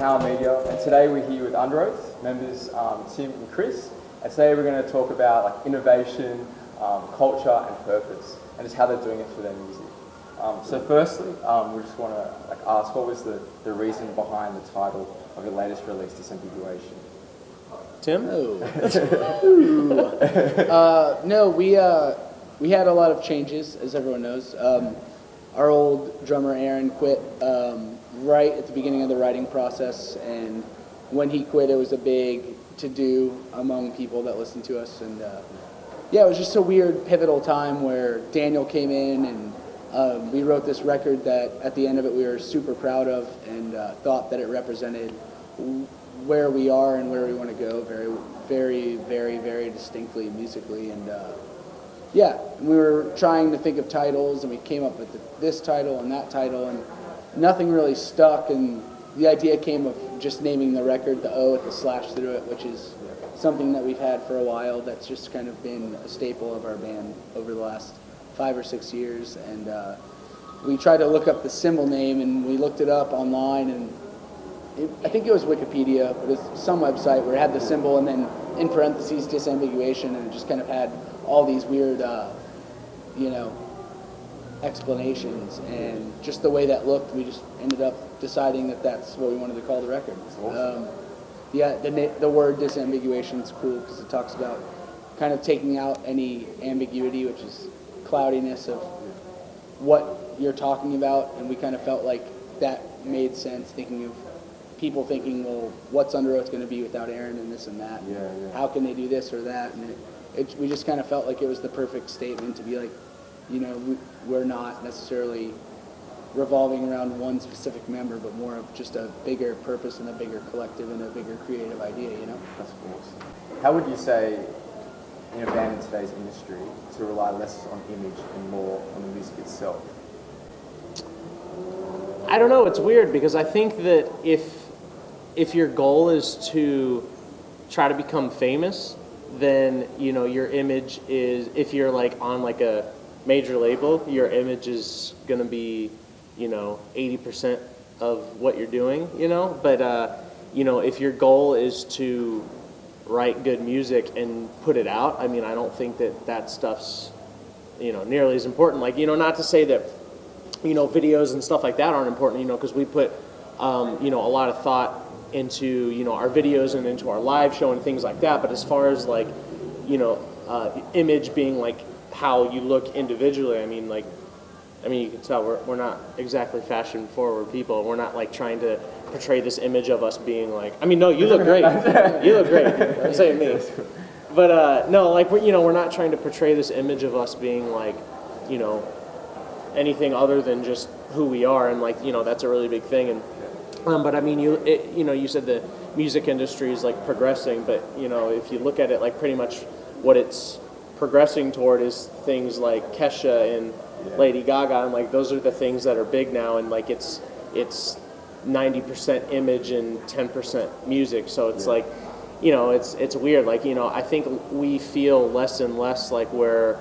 EmpowerMedia, and today we're here with Underoath members Tim and Chris, and today we're going to talk about like innovation, culture, and purpose, and just how they're doing it for their music. So firstly, we just want to ask, what was the reason behind the title of your latest release, Disambiguation? Tim? No, we had a lot of changes, as everyone knows. Our old drummer Aaron quit right at the beginning of the writing process, and when he quit, it was a big to-do among people that listened to us. And yeah, it was just a weird, pivotal time where Daniel came in, and we wrote this record that at the end of it we were super proud of, and thought that it represented where we are and where we want to go very distinctly musically. And yeah, we were trying to think of titles, and we came up with this title and that title, and nothing really stuck. And the idea came of just naming the record the O with the slash through it, which is something that we've had for a while. That's just kind of been a staple of our band over the last 5 or 6 years. And we tried to look up the symbol name, and we looked it up online, and I think it was Wikipedia, but it's some website where it had the symbol and then in parentheses disambiguation, and it just kind of had all these weird, explanations. And just the way that looked, we just ended up deciding that that's what we wanted to call the record. Awesome. Yeah, the word disambiguation is cool because it talks about kind of taking out any ambiguity, which is cloudiness of what you're talking about, and we kind of felt like that made sense, thinking of people thinking, well, what's Underoath going to be without Aaron and this and that? Yeah. How can they do this or that? And we just kind of felt like it was the perfect statement to be like, we're not necessarily revolving around one specific member, but more of just a bigger purpose and a bigger collective and a bigger creative idea, That's awesome. How would you say, in a band in today's industry, to rely less on image and more on the music itself? I don't know, it's weird because I think that if your goal is to try to become famous, then your image is, if you're like on like a major label, your image is gonna be 80% of what you're doing, but if your goal is to write good music and put it out, I mean, I don't think that stuff's nearly as important. Like, not to say that videos and stuff like that aren't important, because we put a lot of thought into our videos and into our live show and things like that. But as far as like image being like how you look individually, I mean you can tell we're not exactly fashion forward people. We're not like trying to portray this image of us being like, no, you look great. You look great. I'm saying me. But no, like we're not trying to portray this image of us being like anything other than just who we are, and like that's a really big thing. And but I mean you said the music industry is like progressing, but if you look at it, like pretty much what it's progressing toward is things like Kesha and Lady Gaga, and like those are the things that are big now, and like it's 90% image and 10% music. So it's like it's weird. Like I think we feel less and less like we're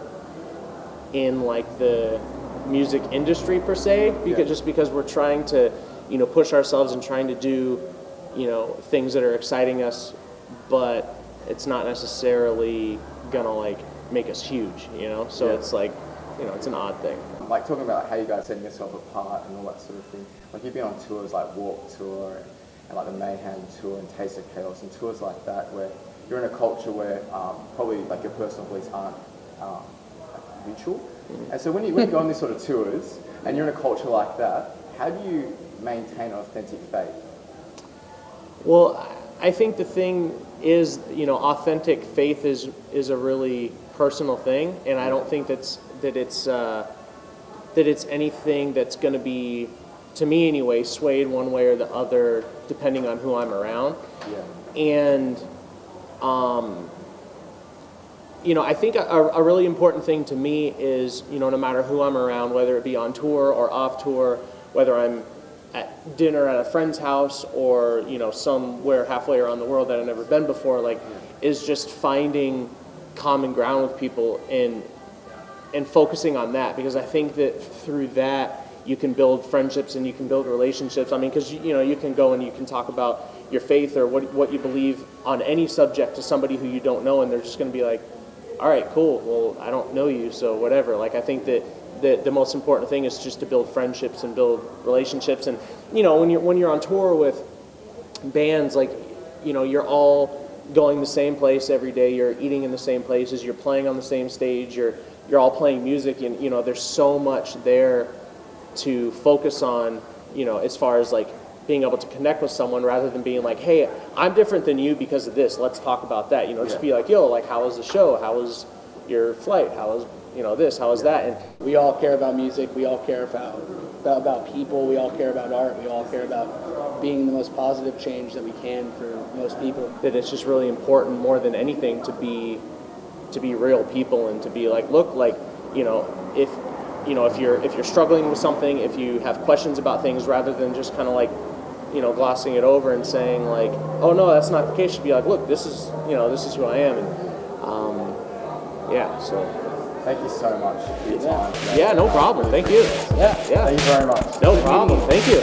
in like the music industry per se, because we're trying to push ourselves and trying to do things that are exciting us, but it's not necessarily gonna like make us huge, so it's like it's an odd thing. Like talking about how you guys setting yourself apart and all that sort of thing, like you've been on tours like Warp Tour and like the Mayhem Tour and Taste of Chaos and tours like that, where you're in a culture where probably like your personal beliefs aren't mutual. And so when you go on these sort of tours and you're in a culture like that, how do you maintain an authentic faith? Well, I think the thing is, authentic faith is a really personal thing, and I don't think that it's anything that's going to be, to me anyway, swayed one way or the other depending on who I'm around. Yeah. And I think a really important thing to me is, no matter who I'm around, whether it be on tour or off tour, whether I'm at dinner at a friend's house or, somewhere halfway around the world that I've never been before, is just finding common ground with people and focusing on that, because I think that through that you can build friendships and you can build relationships. I mean, because you can go and you can talk about your faith or what you believe on any subject to somebody who you don't know, and they're just going to be like, all right, cool, well, I don't know you, so whatever. Like, I think that the most important thing is just to build friendships and build relationships. And when you're on tour with bands, like, you're all going the same place every day, you're eating in the same places, you're playing on the same stage, you're all playing music, and there's so much there to focus on, as far as like being able to connect with someone, rather than being like, hey, I'm different than you because of this, let's talk about that. Just be like, yo, like, how was the show, how was your flight, how was this, how was that. And we all care about music, we all care about people, we all care about art, we all care about being the most positive change that we can for most people. That it's just really important, more than anything, to be real people, and to be like, look, like, if you're struggling with something, if you have questions about things, rather than just kind of like glossing it over and saying like, oh no, that's not the case, should be like, look, this is who I am. And so Thank you so much for your time today. yeah, no problem. Thank you. Yeah. Thank you very much. No problem. Thank you.